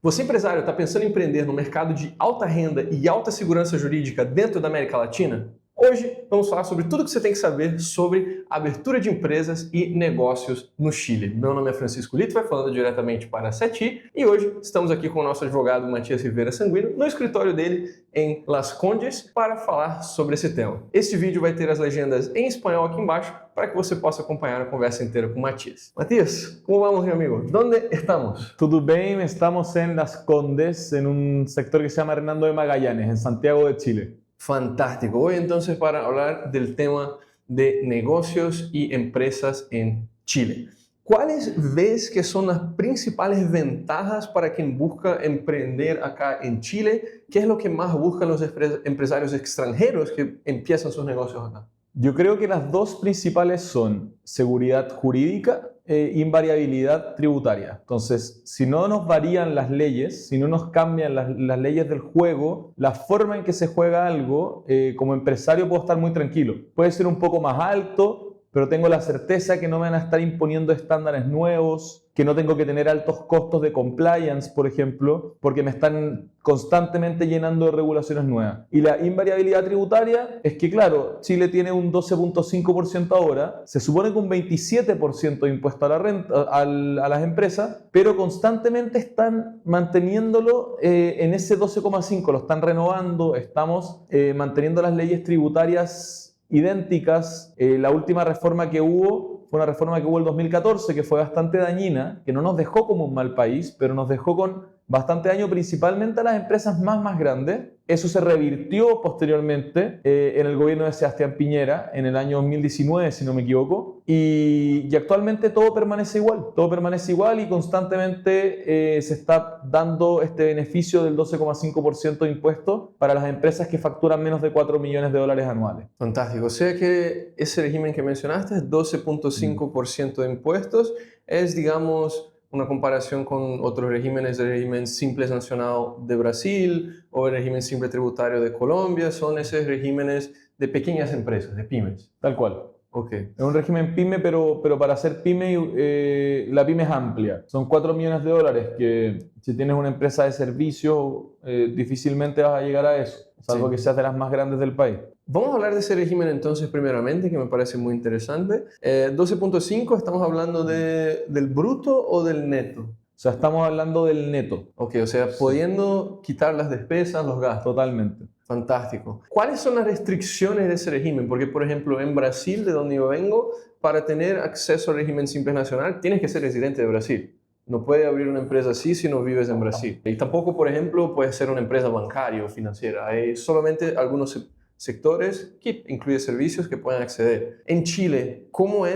Você empresário está pensando em empreender no mercado de alta renda e alta segurança jurídica dentro da América Latina? Hoje vamos falar sobre tudo que você tem que saber sobre a abertura de empresas e negócios no Chile. Meu nome é Francisco Lito, vai falando diretamente para a SETI e hoje estamos aqui com o nosso advogado Matias Rivera Sanguino no escritório dele em Las Condes para falar sobre esse tema. Este vídeo vai ter as legendas em espanhol aqui embaixo para que você possa acompanhar a conversa inteira com o Matias. Matias, como vamos, meu amigo? ¿Dónde estamos? Tudo bem, estamos en Las Condes, en un sector que se llama Hernando de Magallanes, en Santiago de Chile. Fantástico. Hoy entonces para hablar del tema de negocios y empresas en Chile. ¿Cuáles ves que son las principales ventajas para quien busca emprender acá en Chile? ¿Qué es lo que más buscan los empresarios extranjeros que empiezan sus negocios acá? Yo creo que las dos principales son seguridad jurídica e invariabilidad tributaria. Entonces, si no nos varían las leyes, si no nos cambian las leyes del juego, la forma en que se juega algo, como empresario puedo estar muy tranquilo. Puede ser un poco más alto, pero tengo la certeza que no me van a estar imponiendo estándares nuevos, que no tengo que tener altos costos de compliance, por ejemplo, porque me están constantemente llenando de regulaciones nuevas. Y la invariabilidad tributaria es que, claro, Chile tiene un 12.5% ahora, se supone que un 27% de impuesto a la renta, a las empresas, pero constantemente están manteniéndolo en ese 12.5%, lo están renovando, estamos manteniendo las leyes tributarias idénticas. La última reforma que hubo fue una reforma que hubo en el 2014 que fue bastante dañina, que no nos dejó como un mal país, pero nos dejó con bastante daño principalmente a las empresas más grandes. Eso se revirtió posteriormente en el gobierno de Sebastián Piñera en el año 2019, si no me equivoco, y actualmente todo permanece igual y constantemente se está dando este beneficio del 12.5% de impuestos para las empresas que facturan menos de 4 millones de dólares anuales. Fantástico. O sea que ese régimen que mencionaste, 12.5% de impuestos, es, digamos, una comparación con otros regímenes, el régimen simple sancionado de Brasil o el régimen simple tributario de Colombia, son esos regímenes de pequeñas empresas, de pymes. Tal cual. Ok. Es un régimen PYME, pero para ser PYME, la PYME es amplia. Son 4 millones de dólares que si tienes una empresa de servicio, difícilmente vas a llegar a eso, salvo que seas de las más grandes del país. Vamos a hablar de ese régimen entonces primeramente, que me parece muy interesante. 12.5, ¿estamos hablando del bruto o del neto? O sea, estamos hablando del neto. Ok, o sea, pudiendo quitar las despesas, los gastos. Totalmente. Fantástico. ¿Cuáles son las restricciones de ese régimen? Porque, por ejemplo, en Brasil, de donde yo vengo, para tener acceso al régimen simple nacional, tienes que ser residente de Brasil. No puedes abrir una empresa así si no vives en Brasil. Y tampoco, por ejemplo, puedes ser una empresa bancaria o financiera. Hay solamente algunos sectores que incluyen servicios que pueden acceder. En Chile, ¿cómo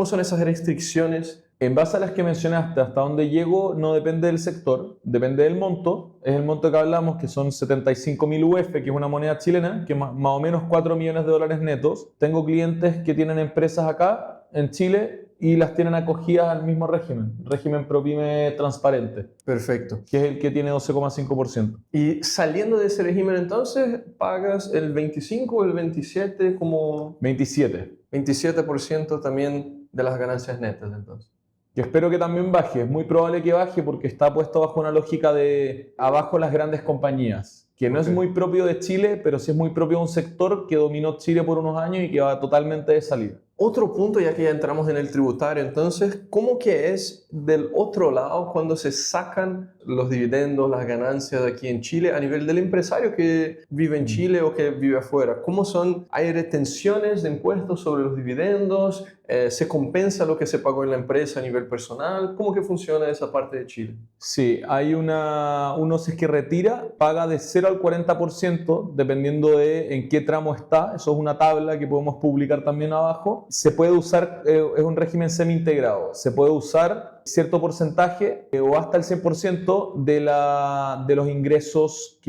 son esas restricciones? En base a las que mencionaste, hasta donde llego no depende del sector, depende del monto. Es el monto que hablamos, que son 75.000 UF, que es una moneda chilena, que más o menos 4 millones de dólares netos. Tengo clientes que tienen empresas acá, en Chile, y las tienen acogidas al mismo régimen ProPyme transparente. Perfecto. Que es el que tiene 12.5%. Y saliendo de ese régimen entonces, ¿pagas el 25 o el 27 como...? 27. 27% también de las ganancias netas entonces. Que espero que también baje. Es muy probable que baje porque está puesto bajo una lógica de abajo las grandes compañías, que no es muy propio de Chile, pero sí es muy propio de un sector que dominó Chile por unos años y que va totalmente de salida. Otro punto, ya que ya entramos en el tributario, entonces, ¿cómo que es del otro lado cuando se sacan los dividendos, las ganancias de aquí en Chile a nivel del empresario que vive en Chile o que vive afuera? ¿Cómo son? ¿Hay retenciones de impuestos sobre los dividendos? ¿Se compensa lo que se pagó en la empresa a nivel personal? ¿Cómo que funciona esa parte de Chile? Sí, hay uno si es que retira, paga de 0 al 40% dependiendo de en qué tramo está. Eso es una tabla que podemos publicar también abajo. Se puede usar, es un régimen semi-integrado, se puede usar cierto porcentaje o hasta el 100% de los ingresos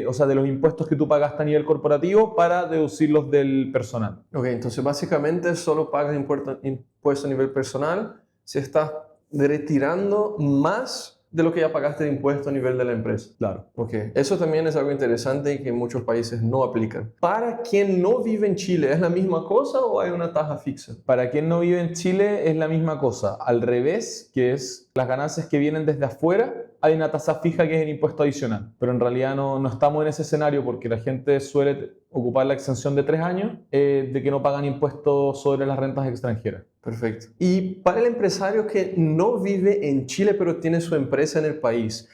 o sea, de los impuestos que tú pagaste a nivel corporativo para deducirlos del personal. Ok, entonces básicamente solo pagas impuesto a nivel personal si estás retirando más de lo que ya pagaste de impuesto a nivel de la empresa. Claro. Ok, eso también es algo interesante y que muchos países no aplican. Para quien no vive en Chile, ¿es la misma cosa o hay una tasa fixa? Para quien no vive en Chile es la misma cosa. Al revés, que es Las ganancias que vienen desde afuera, hay una tasa fija que es el impuesto adicional. Pero en realidad no estamos en ese escenario porque la gente suele ocupar la exención de 3 años de que no pagan impuestos sobre las rentas extranjeras. Perfecto. Y para el empresario que no vive en Chile pero tiene su empresa en el país,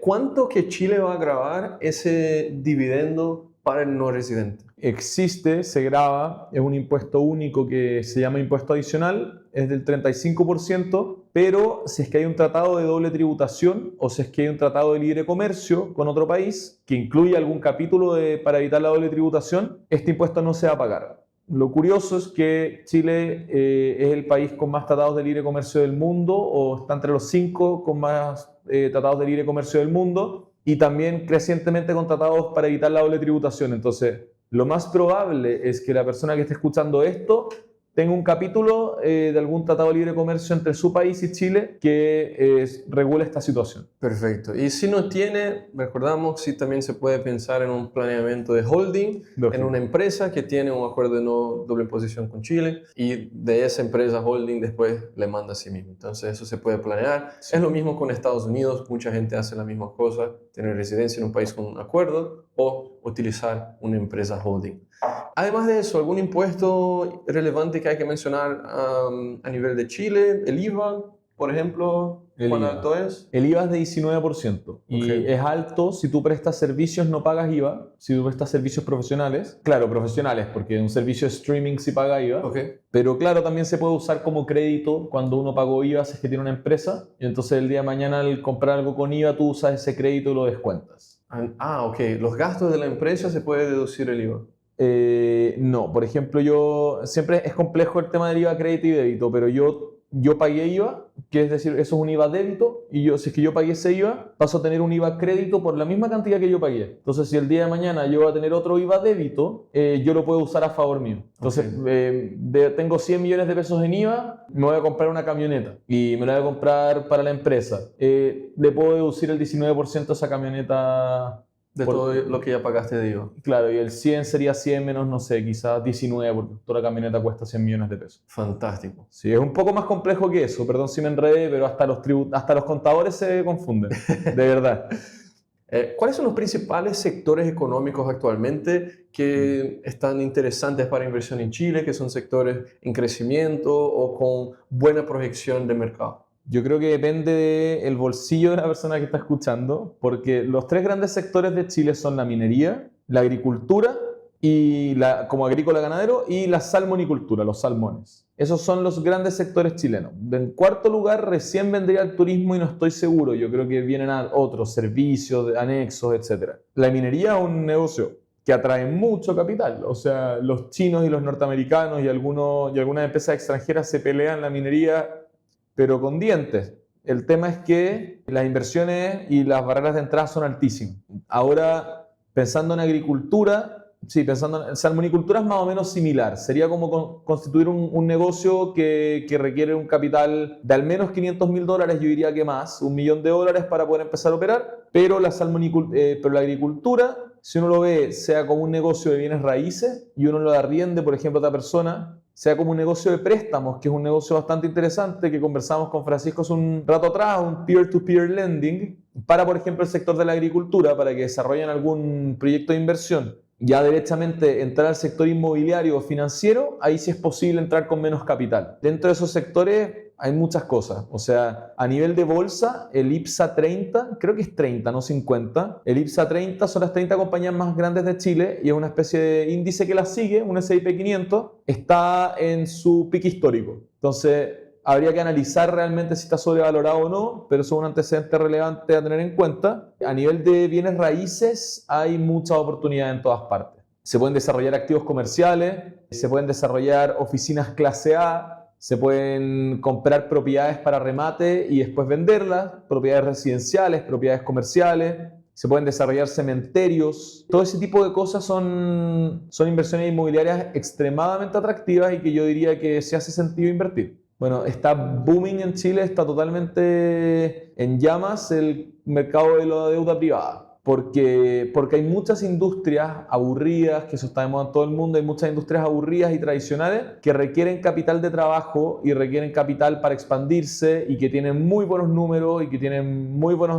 ¿cuánto que Chile va a grabar ese dividendo para el no residente? Existe, se grava, es un impuesto único que se llama impuesto adicional, es del 35%, pero si es que hay un tratado de doble tributación o si es que hay un tratado de libre comercio con otro país que incluye algún capítulo para evitar la doble tributación, este impuesto no se va a pagar. Lo curioso es que Chile es el país con más tratados de libre comercio del mundo, o está entre los 5 con más tratados de libre comercio del mundo, y también crecientemente con tratados para evitar la doble tributación. Entonces, lo más probable es que la persona que esté escuchando esto tenga un capítulo de algún tratado de libre comercio entre su país y Chile que regule esta situación. Perfecto. Y si no tiene, recordamos, sí también se puede pensar en un planeamiento de holding, en una empresa que tiene un acuerdo de no doble imposición con Chile y de esa empresa holding después le manda a sí mismo. Entonces eso se puede planear. Sí. Es lo mismo con Estados Unidos, mucha gente hace la misma cosa, tener residencia en un país con un acuerdo o utilizar una empresa holding. Además de eso, ¿algún impuesto relevante que hay que mencionar a nivel de Chile? ¿El IVA, por ejemplo? ¿Cuán alto es? El IVA es de 19%. Y es alto si tú prestas servicios, no pagas IVA. Si tú prestas servicios profesionales, claro, profesionales, porque un servicio de streaming sí paga IVA. Pero claro, también se puede usar como crédito cuando uno pagó IVA si es que tiene una empresa. Y entonces el día de mañana al comprar algo con IVA, tú usas ese crédito y lo descuentas. Ok. Los gastos de la empresa se puede deducir el IVA. No, por ejemplo, siempre es complejo el tema del IVA crédito y débito, pero yo pagué IVA, que es decir, eso es un IVA débito, y si es que yo pagué ese IVA, paso a tener un IVA crédito por la misma cantidad que yo pagué. Entonces, si el día de mañana yo voy a tener otro IVA débito, yo lo puedo usar a favor mío. Entonces, tengo 100 millones de pesos en IVA, me voy a comprar una camioneta y me la voy a comprar para la empresa. Le puedo deducir el 19% a esa camioneta. De todo lo que ya pagaste de IVA. Claro, y el 100 sería 100 menos, no sé, quizás 19, porque toda la camioneta cuesta 100 millones de pesos. Fantástico. Sí, es un poco más complejo que eso, perdón si me enredé, pero hasta los contadores se confunden, de verdad. ¿Cuáles son los principales sectores económicos actualmente que están interesantes para inversión en Chile, que son sectores en crecimiento o con buena proyección de mercado? Yo creo que depende del bolsillo de la persona que está escuchando, porque los 3 grandes sectores de Chile son la minería, la agricultura, como agrícola ganadero, y la salmonicultura, los salmones. Esos son los grandes sectores chilenos. En cuarto lugar, recién vendría el turismo y no estoy seguro. Yo creo que vienen otros servicios, anexos, etc. La minería es un negocio que atrae mucho capital. O sea, los chinos y los norteamericanos y algunas empresas extranjeras se pelean la minería, pero con dientes. El tema es que las inversiones y las barreras de entrada son altísimas. Ahora, pensando en agricultura, pensando en salmonicultura es más o menos similar. Sería como constituir un negocio que requiere un capital de al menos $500.000, yo diría que más, $1.000.000 para poder empezar a operar. Pero la agricultura, si uno lo ve, sea como un negocio de bienes raíces y uno lo arriende, por ejemplo, a otra persona, sea como un negocio de préstamos, que es un negocio bastante interesante que conversamos con Francisco hace un rato atrás, un peer-to-peer lending, para, por ejemplo, el sector de la agricultura, para que desarrollen algún proyecto de inversión. Ya derechamente entrar al sector inmobiliario o financiero, ahí sí es posible entrar con menos capital. Dentro de esos sectores hay muchas cosas. O sea, a nivel de bolsa, el IPSA 30, creo que es 30, no 50. El IPSA 30 son las 30 compañías más grandes de Chile y es una especie de índice que las sigue, un S&P 500, está en su pico histórico. Entonces, habría que analizar realmente si está sobrevalorado o no, pero eso es un antecedente relevante a tener en cuenta. A nivel de bienes raíces, hay muchas oportunidades en todas partes. Se pueden desarrollar activos comerciales, se pueden desarrollar oficinas clase A, se pueden comprar propiedades para remate y después venderlas, propiedades residenciales, propiedades comerciales, se pueden desarrollar cementerios. Todo ese tipo de cosas son inversiones inmobiliarias extremadamente atractivas y que yo diría que sí hace sentido invertir. Bueno, está booming en Chile, está totalmente en llamas el mercado de la deuda privada. porque hay muchas industrias aburridas, que eso está de moda en todo el mundo, hay muchas industrias aburridas y tradicionales que requieren capital de trabajo y requieren capital para expandirse y que tienen muy buenos números y que tienen muy buenas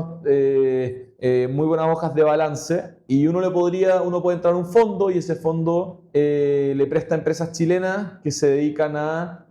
hojas de balance, y uno puede entrar a un fondo y ese fondo le presta a empresas chilenas que se dedican a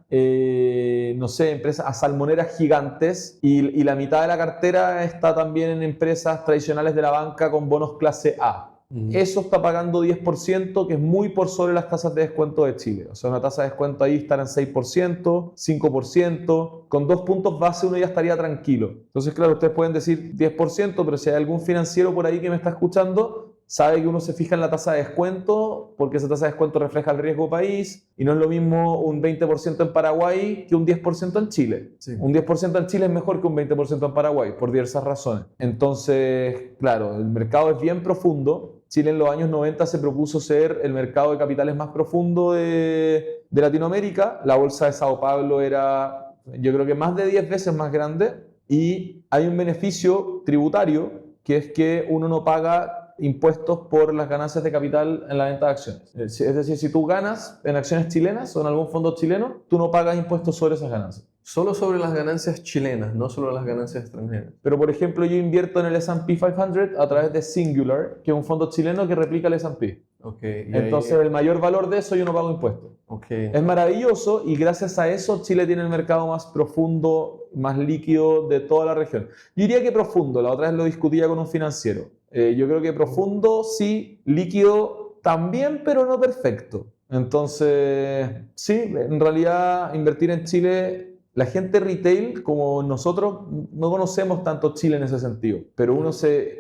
no sé, empresas, a salmoneras gigantes, y la mitad de la cartera está también en empresas tradicionales de la banca con bonos clase A. Eso está pagando 10%, que es muy por sobre las tasas de descuento de Chile. O sea, una tasa de descuento ahí estará en 6%, 5%. Con 2 puntos base uno ya estaría tranquilo. Entonces, claro, ustedes pueden decir 10%, pero si hay algún financiero por ahí que me está escuchando, sabe que uno se fija en la tasa de descuento porque esa tasa de descuento refleja el riesgo país, y no es lo mismo un 20% en Paraguay que un 10% en Chile. Sí. Un 10% en Chile es mejor que un 20% en Paraguay, por diversas razones. Entonces, claro, el mercado es bien profundo. Chile en los años 90 se propuso ser el mercado de capitales más profundo de Latinoamérica. La bolsa de Sao Paulo era, yo creo que más de 10 veces más grande, y hay un beneficio tributario, que es que uno no paga impuestos por las ganancias de capital en la venta de acciones. Es decir, si tú ganas en acciones chilenas o en algún fondo chileno, tú no pagas impuestos sobre esas ganancias. Solo sobre las ganancias chilenas, no solo las ganancias extranjeras. Pero, por ejemplo, yo invierto en el S&P 500 a través de Singular, que es un fondo chileno que replica el S&P. Okay, Entonces, el mayor valor de eso yo no pago impuestos. Okay. Es maravilloso, y gracias a eso Chile tiene el mercado más profundo, más líquido de toda la región. Yo diría que profundo, la otra vez lo discutía con un financiero. Yo creo que profundo sí, líquido también, pero no perfecto. Entonces, sí, en realidad invertir en Chile, la gente retail como nosotros no conocemos tanto Chile en ese sentido, pero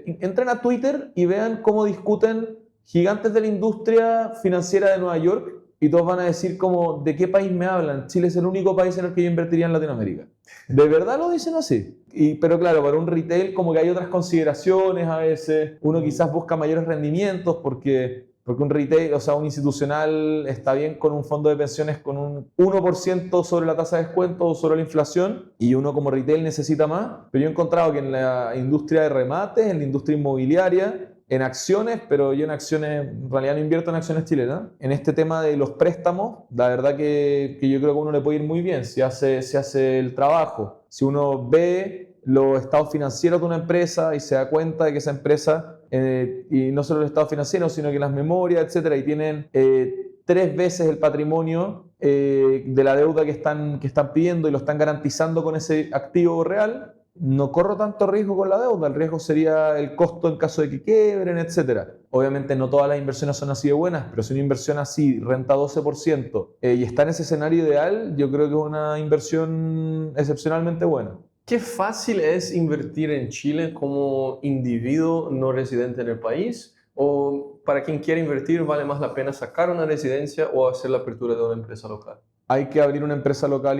entren a Twitter y vean cómo discuten gigantes de la industria financiera de Nueva York, y todos van a decir como, ¿de qué país me hablan? Chile es el único país en el que yo invertiría en Latinoamérica. ¿De verdad lo dicen así? Pero claro, para un retail como que hay otras consideraciones a veces. Uno quizás busca mayores rendimientos porque un retail, o sea, un institucional está bien con un fondo de pensiones con un 1% sobre la tasa de descuento o sobre la inflación, y uno como retail necesita más. Pero yo he encontrado que en la industria de remates, en la industria inmobiliaria, en acciones, pero yo en acciones, en realidad no invierto en acciones chilenas. En este tema de los préstamos, la verdad que yo creo que a uno le puede ir muy bien si hace el trabajo. Si uno ve los estados financieros de una empresa y se da cuenta de que esa empresa, y no solo el estado financiero, sino que las memorias, etcétera, y tienen 3 veces el patrimonio de la deuda que están pidiendo, y lo están garantizando con ese activo real, no corro tanto riesgo con la deuda. El riesgo sería el costo en caso de que quiebren, etc. Obviamente no todas las inversiones son así de buenas, pero si una inversión así renta 12% y está en ese escenario ideal, yo creo que es una inversión excepcionalmente buena. ¿Qué fácil es invertir en Chile como individuo no residente en el país? ¿O para quien quiere invertir vale más la pena sacar una residencia o hacer la apertura de una empresa local? Hay que abrir una empresa local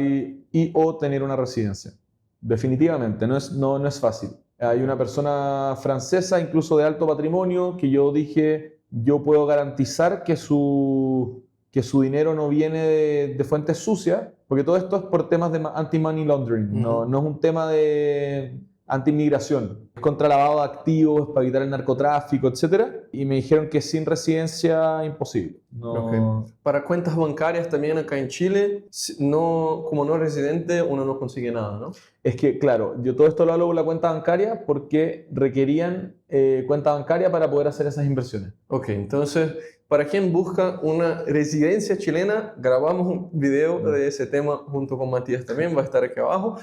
o tener una residencia. Definitivamente, no es fácil. Hay una persona francesa, incluso de alto patrimonio, que yo dije, yo puedo garantizar que su dinero no viene de fuentes sucias, porque todo esto es por temas de anti-money laundering, no es un tema de anti-inmigración, es contra lavado de activos, para evitar el narcotráfico, etc. Y me dijeron que sin residencia, imposible. Okay. Para cuentas bancarias también acá en Chile, como no residente, uno no consigue nada, ¿no? Es que, claro, yo todo esto lo hablo con la cuenta bancaria porque requerían cuenta bancaria para poder hacer esas inversiones. Ok, entonces, para quien busca una residencia chilena, grabamos un video de ese tema junto con Matías también, va a estar aquí abajo.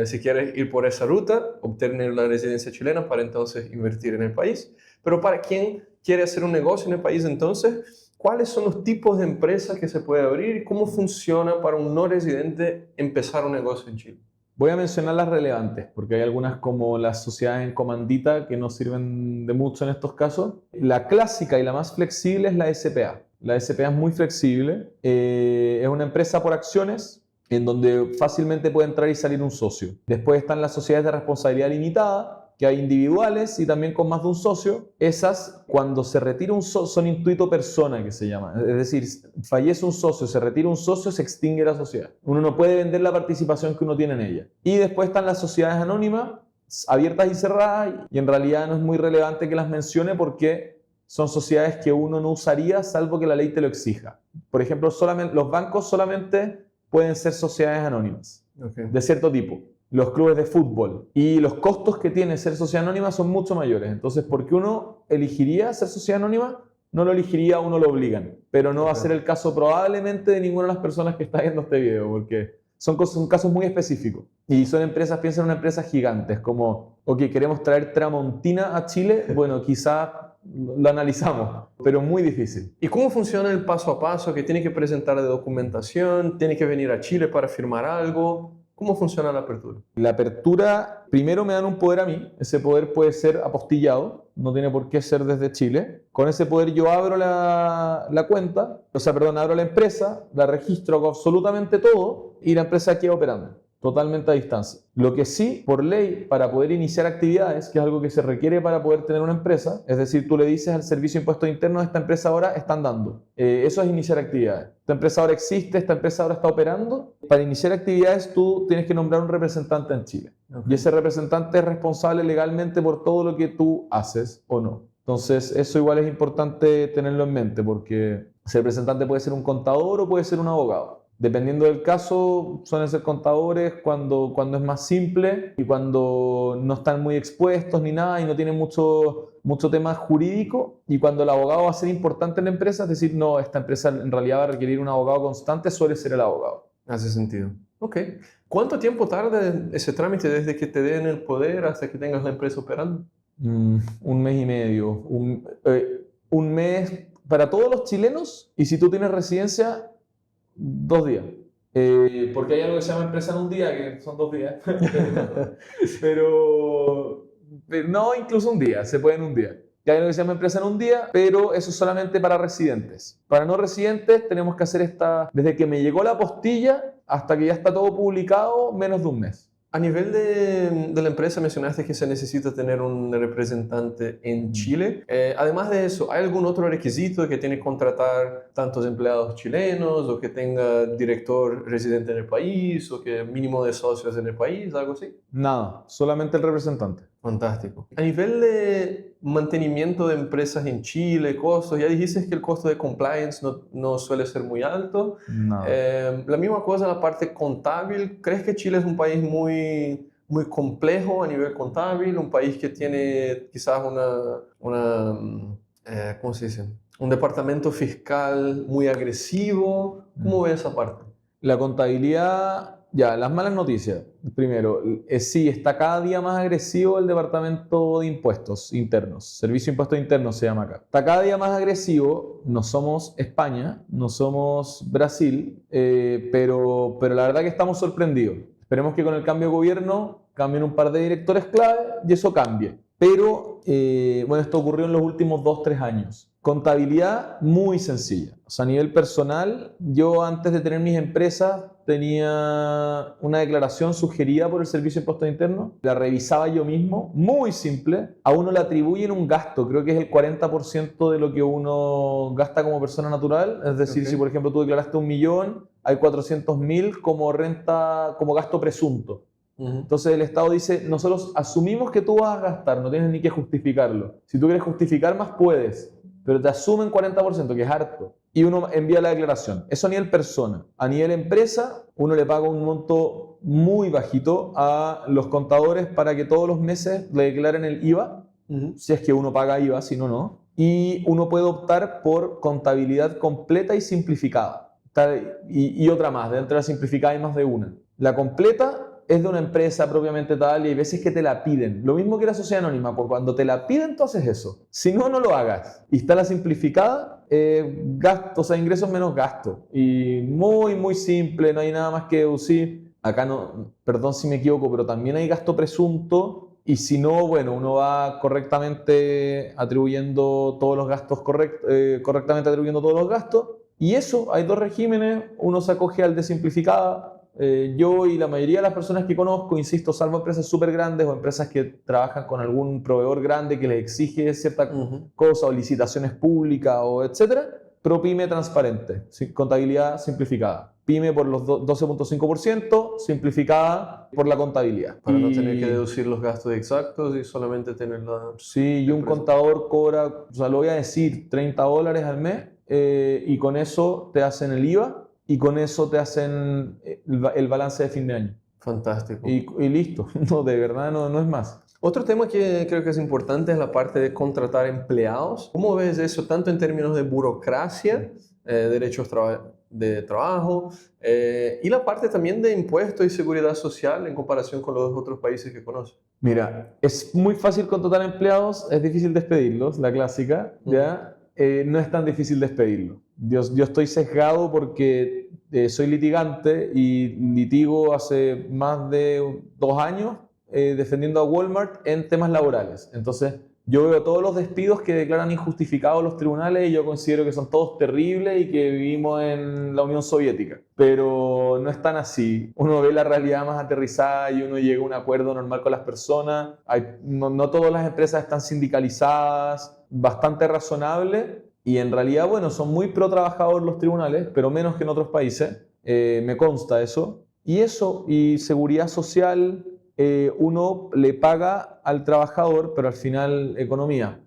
Si quieres ir por esa ruta, obtener una residencia chilena para entonces invertir en el país. Pero para quien quiere hacer un negocio en el país, entonces, ¿cuáles son los tipos de empresas que se puede abrir y cómo funciona para un no residente empezar un negocio en Chile? Voy a mencionar las relevantes, porque hay algunas como las sociedades en comandita que no sirven de mucho en estos casos. La clásica y la más flexible es la SPA. La SPA es muy flexible, es una empresa por acciones en donde fácilmente puede entrar y salir un socio. Después están las sociedades de responsabilidad limitada, que hay individuales y también con más de un socio. Esas, cuando se retira un socio, son intuito persona, que se llama. Es decir, fallece un socio, se retira un socio, se extingue la sociedad. Uno no puede vender la participación que uno tiene en ella. Y después están las sociedades anónimas, abiertas y cerradas, y en realidad no es muy relevante que las mencione porque son sociedades que uno no usaría salvo que la ley te lo exija. Por ejemplo, solamente, los bancos solamente pueden ser sociedades anónimas de cierto tipo. Los clubes de fútbol y los costos que tiene ser sociedad anónima son mucho mayores. Entonces, ¿por qué uno elegiría ser sociedad anónima? No lo elegiría, uno lo obligan. Pero no va a ser el caso probablemente de ninguna de las personas que está viendo este video, porque son casos muy específicos. Y son empresas, piensen en una empresa gigantes, como, ok, queremos traer Tramontina a Chile, bueno, quizá lo analizamos, pero muy difícil. ¿Y cómo funciona el paso a paso que tiene que presentar de documentación? ¿Tiene que venir a Chile para firmar algo? ¿Cómo funciona la apertura? La apertura, primero me dan un poder a mí, ese poder puede ser apostillado, no tiene por qué ser desde Chile. Con ese poder yo abro la cuenta, abro la empresa, la registro, hago absolutamente todo y la empresa queda operando, totalmente a distancia. Lo que sí, por ley, para poder iniciar actividades, que es algo que se requiere para poder tener una empresa, es decir, tú le dices al Servicio de Impuestos Internos, esta empresa ahora está andando. Eso es iniciar actividades. Esta empresa ahora existe, esta empresa ahora está operando. Para iniciar actividades tú tienes que nombrar un representante en Chile. Y ese representante es responsable legalmente por todo lo que tú haces o no. Entonces, eso igual es importante tenerlo en mente, porque ese representante puede ser un contador o puede ser un abogado. Dependiendo del caso, suelen ser contadores cuando es más simple y cuando no están muy expuestos ni nada y no tienen mucho tema jurídico. Y cuando el abogado va a ser importante en la empresa, es decir, no, esta empresa en realidad va a requerir un abogado constante, suele ser el abogado. Hace sentido. Ok. ¿Cuánto tiempo tarda ese trámite desde que te den el poder hasta que tengas la empresa operando? Un mes y medio. Un mes para todos los chilenos, y si tú tienes residencia, 2 días. Porque hay algo que se llama empresa en un día, que son 2 días. pero no, incluso un día, se puede en un día. Hay algo que se llama empresa en un día, pero eso es solamente para residentes. Para no residentes tenemos que hacer desde que me llegó la apostilla hasta que ya está todo publicado, menos de un mes. A nivel de la empresa mencionaste que se necesita tener un representante en Chile. Además de eso, ¿hay algún otro requisito que tiene que contratar tantos empleados chilenos o que tenga director residente en el país o que mínimo de socios en el país, algo así? Nada, solamente el representante. Fantástico. A nivel de mantenimiento de empresas en Chile, costos, ya dijiste que el costo de compliance no suele ser muy alto. No. La misma cosa en la parte contable. ¿Crees que Chile es un país muy complejo a nivel contable? Un país que tiene quizás ¿cómo se dice? Un departamento fiscal muy agresivo. ¿Cómo ves esa parte? La contabilidad... Ya, las malas noticias. Primero, sí, está cada día más agresivo el Departamento de Impuestos Internos. Servicio de Impuestos Internos se llama acá. Está cada día más agresivo. No somos España, no somos Brasil, pero la verdad que estamos sorprendidos. Esperemos que con el cambio de gobierno cambien un par de directores clave y eso cambie. Pero, bueno, esto ocurrió en los últimos 2-3 años. Contabilidad muy sencilla. O sea, a nivel personal, yo antes de tener mis empresas tenía una declaración sugerida por el Servicio de Impuestos Internos. La revisaba yo mismo, muy simple. A uno le atribuyen un gasto, creo que es el 40% de lo que uno gasta como persona natural. Es decir, si por ejemplo tú declaraste 1 millón, hay 400.000 como renta, como gasto presunto. Entonces el Estado dice, nosotros asumimos que tú vas a gastar, no tienes ni que justificarlo. Si tú quieres justificar más, puedes, pero te asumen 40%, que es harto. Y uno envía la declaración. Eso a nivel persona. A nivel empresa, uno le paga un monto muy bajito a los contadores para que todos los meses le declaren el IVA, si es que uno paga IVA, si no, no. Y uno puede optar por contabilidad completa y simplificada. Y otra más, dentro de la simplificada hay más de una. La completa es de una empresa propiamente tal y hay veces que te la piden. Lo mismo que la sociedad anónima, porque cuando te la piden tú haces eso. Si no, no lo hagas. Y está la simplificada, gastos, o sea, ingresos menos gastos. Y muy, muy simple, no hay nada más que deducir. Acá no, perdón si me equivoco, pero también hay gasto presunto. Y si no, bueno, uno va correctamente atribuyendo todos los gastos, correctamente atribuyendo todos los gastos. Y eso, hay 2 regímenes, uno se acoge al de simplificada. Yo y la mayoría de las personas que conozco, insisto, salvo empresas súper grandes o empresas que trabajan con algún proveedor grande que les exige cierta cosa o licitaciones públicas o etcétera, ProPyme transparente, contabilidad simplificada. pyme por los 12.5%, simplificada por la contabilidad. Para no tener que deducir los gastos exactos y solamente tener la... Sí, y un contador cobra, o sea, lo voy a decir, $30 al mes, y con eso te hacen el IVA y con eso te hacen el balance de fin de año. Fantástico. Y listo, no, de verdad no es más. Otro tema que creo que es importante es la parte de contratar empleados. ¿Cómo ves eso tanto en términos de burocracia, derechos de trabajo, y la parte también de impuestos y seguridad social en comparación con los otros países que conoces? Mira, es muy fácil contratar empleados, es difícil despedirlos, la clásica, ¿ya? No es tan difícil despedirlos. Yo estoy sesgado porque soy litigante y litigo hace más de 2 años defendiendo a Walmart en temas laborales. Entonces, yo veo todos los despidos que declaran injustificados los tribunales y yo considero que son todos terribles y que vivimos en la Unión Soviética. Pero no es tan así. Uno ve la realidad más aterrizada y uno llega a un acuerdo normal con las personas. No todas las empresas están sindicalizadas, bastante razonable. Y en realidad, bueno, son muy pro trabajador los tribunales, pero menos que en otros países. Me consta eso. Y seguridad social, uno le paga al trabajador, pero al final economía.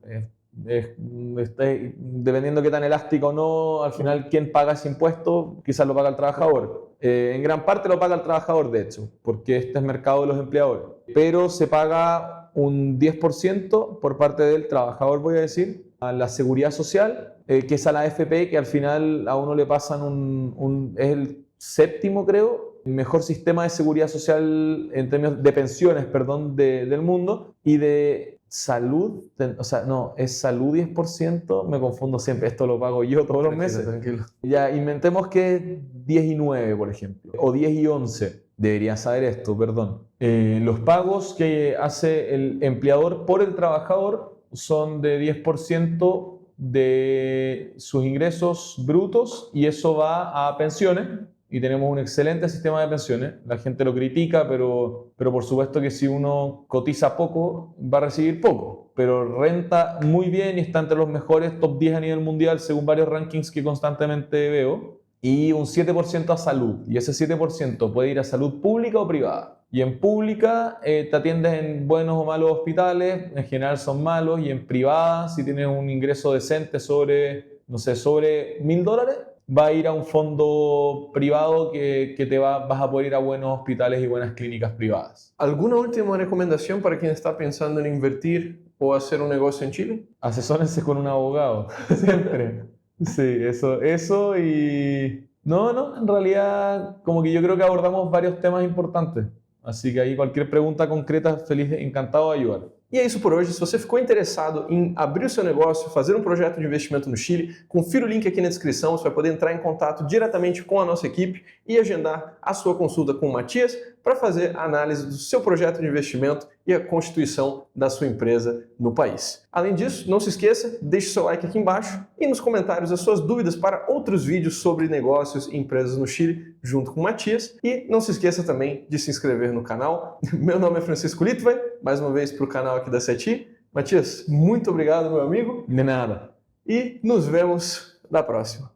Dependiendo de qué tan elástico o no, al final quien paga ese impuesto quizás lo paga el trabajador. En gran parte lo paga el trabajador, de hecho, porque este es mercado de los empleadores. Pero se paga un 10% por parte del trabajador, voy a decir, a la seguridad social, que es a la AFP, que al final a uno le pasan es el 7º, creo, el mejor sistema de seguridad social en términos de pensiones, perdón, del mundo, y de salud, o sea, no, es salud 10%, me confundo siempre, esto lo pago yo todos los meses. Tranquilo. Ya, inventemos que es 10 y 9, por ejemplo, o 10 y 11. Debería saber esto, perdón. Los pagos que hace el empleador por el trabajador son de 10% de sus ingresos brutos y eso va a pensiones. Y tenemos un excelente sistema de pensiones. La gente lo critica, pero por supuesto que si uno cotiza poco, va a recibir poco. Pero renta muy bien y está entre los mejores top 10 a nivel mundial, según varios rankings que constantemente veo. Y un 7% a salud. Y ese 7% puede ir a salud pública o privada. Y en pública te atiendes en buenos o malos hospitales, en general son malos. Y en privada, si tienes un ingreso decente sobre $1.000, va a ir a un fondo privado que vas a poder ir a buenos hospitales y buenas clínicas privadas. ¿Alguna última recomendación para quien está pensando en invertir o hacer un negocio en Chile? Asesórense con un abogado, siempre. Sí, eso y... No, en realidad como que yo creo que abordamos varios temas importantes. Así que aí cualquier pergunta concreta, feliz, encantado de ajudar. E é isso por hoje. Se você ficou interessado em abrir o seu negócio, fazer um projeto de investimento no Chile, confira o link aqui na descrição, você vai poder entrar em contato diretamente com a nossa equipe e agendar a sua consulta com o Matias para fazer a análise do seu projeto de investimento e a constituição da sua empresa no país. Além disso, não se esqueça, deixe seu like aqui embaixo e nos comentários as suas dúvidas para outros vídeos sobre negócios e empresas no Chile junto com o Matias. E não se esqueça também de se inscrever no canal. Meu nome é Francisco Litvai, mais uma vez para o canal aqui da SETI. Matias, muito obrigado, meu amigo. De nada. E nos vemos na próxima.